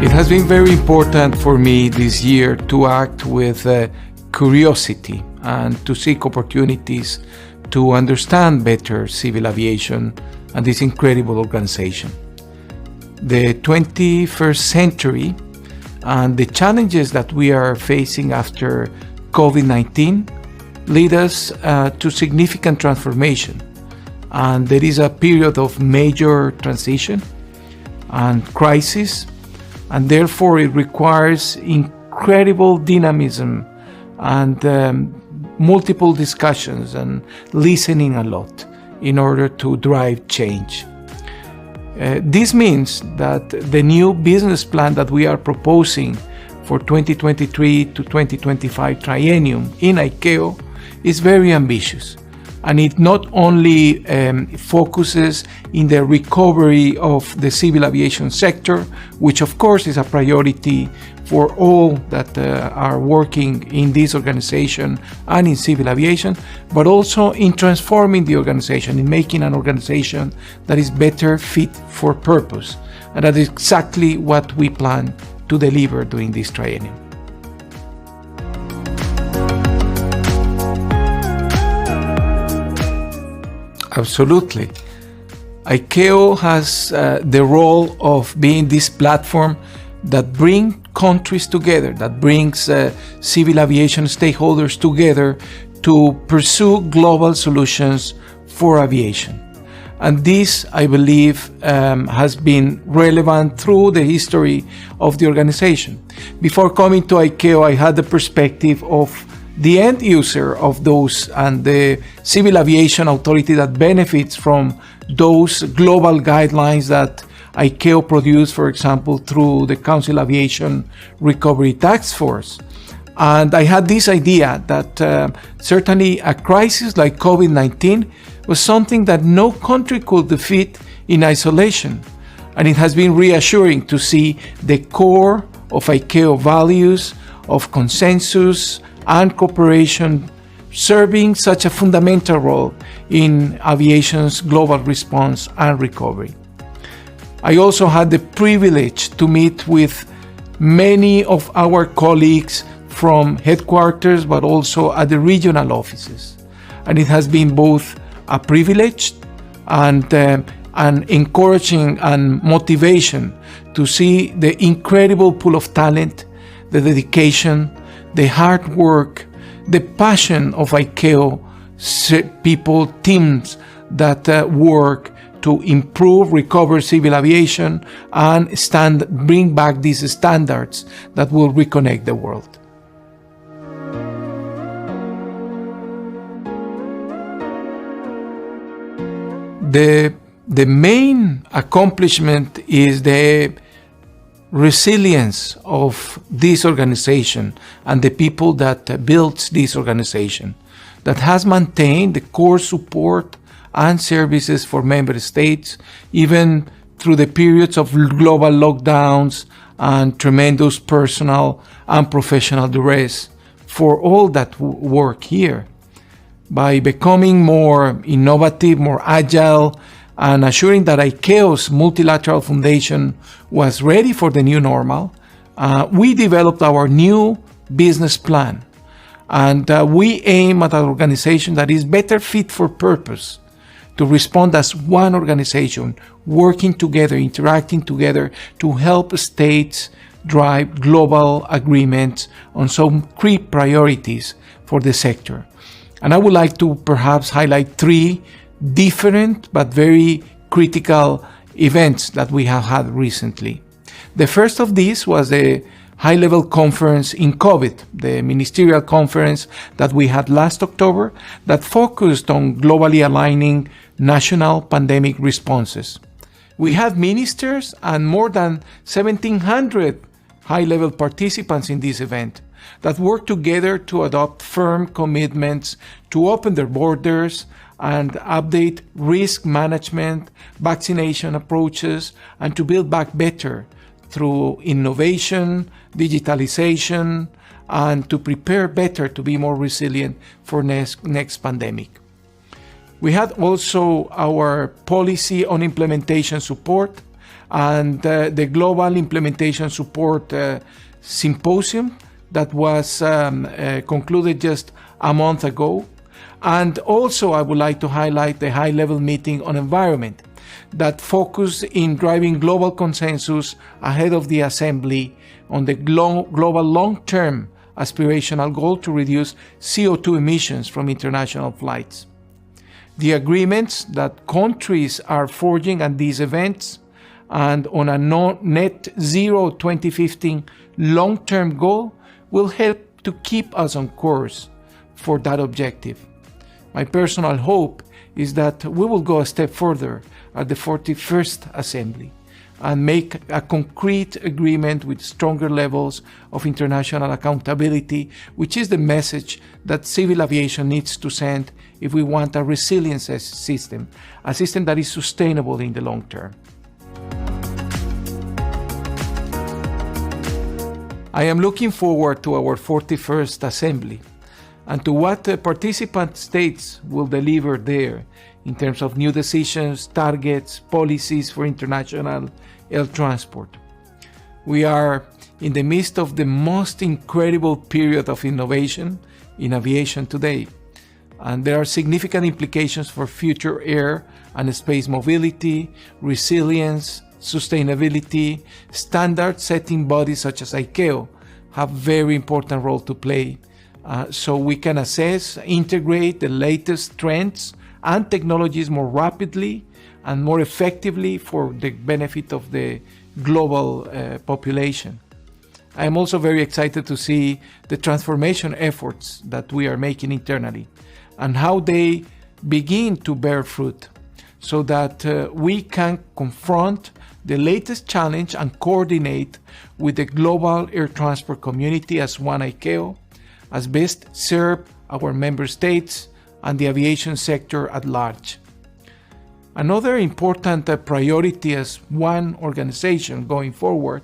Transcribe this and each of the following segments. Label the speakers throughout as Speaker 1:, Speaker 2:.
Speaker 1: It has been very important for me this year to act with curiosity and to seek opportunities to understand better civil aviation and this incredible organization. The 21st century and the challenges that we are facing after COVID-19 lead us to significant transformation. And there is a period of major transition and crisis, and therefore it requires incredible dynamism and multiple discussions and listening a lot in order to drive change. This means that the new business plan that we are proposing for 2023 to 2025 triennium in ICAO is very ambitious. And it not only focuses in the recovery of the civil aviation sector, which of course is a priority for all that are working in this organization and in civil aviation, but also in transforming the organization, in making an organization that is better fit for purpose. And that is exactly what we plan to deliver during this triennium. Absolutely. ICAO has the role of being this platform that brings countries together, that brings civil aviation stakeholders together to pursue global solutions for aviation. And this, I believe, has been relevant through the history of the organization. Before coming to ICAO, I had the perspective of the end user of those and the civil aviation authority that benefits from those global guidelines that ICAO produced, for example, through the Council Aviation Recovery Task Force. And I had this idea that certainly a crisis like COVID-19 was something that no country could defeat in isolation. And it has been reassuring to see the core of ICAO values of consensus and cooperation serving such a fundamental role in aviation's global response and recovery. I also had the privilege to meet with many of our colleagues from headquarters, but also at the regional offices. And it has been both a privilege and an encouraging and motivation to see the incredible pool of talent, the dedication, the hard work, the passion of ICAO people, teams that work to improve, recover civil aviation and bring back these standards that will reconnect the world. The main accomplishment is the resilience of this organization and the people that built this organization, that has maintained the core support and services for member states, even through the periods of global lockdowns and tremendous personal and professional duress for all that work here. By becoming more innovative, more agile, and assuring that ICAO's multilateral foundation was ready for the new normal, we developed our new business plan. And we aim at an organization that is better fit for purpose, to respond as one organization, working together, interacting together to help states drive global agreements on some key priorities for the sector. And I would like to perhaps highlight three different but very critical events that we have had recently. The first of these was the high-level conference in COVID, the ministerial conference that we had last October that focused on globally aligning national pandemic responses. We had ministers and more than 1,700 high-level participants in this event that worked together to adopt firm commitments to open their borders and update risk management, vaccination approaches, and to build back better through innovation, digitalization, and to prepare better to be more resilient for next pandemic. We had also our policy on implementation support and the Global Implementation Support Symposium that was concluded just a month ago. And also I would like to highlight the high-level meeting on environment that focused in driving global consensus ahead of the Assembly on the global long-term aspirational goal to reduce CO2 emissions from international flights. The agreements that countries are forging at these events and on a net zero 2015 long-term goal will help to keep us on course for that objective. My personal hope is that we will go a step further at the 41st Assembly and make a concrete agreement with stronger levels of international accountability, which is the message that civil aviation needs to send if we want a resilient system, a system that is sustainable in the long term. I am looking forward to our 41st Assembly and to what the participant states will deliver there in terms of new decisions, targets, policies for international air transport. We are in the midst of the most incredible period of innovation in aviation today, and there are significant implications for future air and space mobility, resilience, sustainability. Standard-setting bodies such as ICAO have very important role to play, so we can assess, integrate the latest trends and technologies more rapidly and more effectively for the benefit of the global population. I am also very excited to see the transformation efforts that we are making internally and how they begin to bear fruit so that we can confront the latest challenge and coordinate with the global air transport community as one ICAO, as best serve our member states and the aviation sector at large. Another important priority as one organization going forward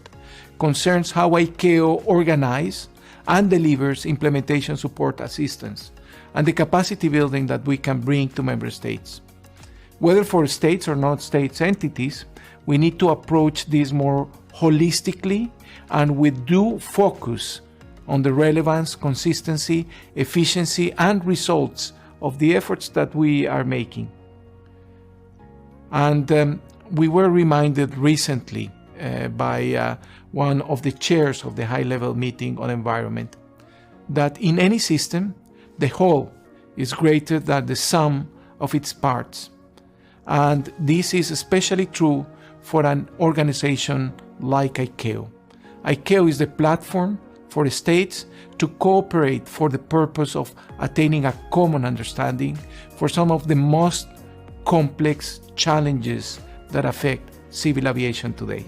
Speaker 1: concerns how ICAO organizes and delivers implementation support assistance and the capacity building that we can bring to member states. Whether for states or non-states entities, we need to approach this more holistically and with due focus on the relevance, consistency, efficiency, and results of the efforts that we are making. And we were reminded recently by one of the chairs of the high-level meeting on environment that in any system, the whole is greater than the sum of its parts. And this is especially true for an organization like ICAO. ICAO is the platform for states to cooperate for the purpose of attaining a common understanding for some of the most complex challenges that affect civil aviation today.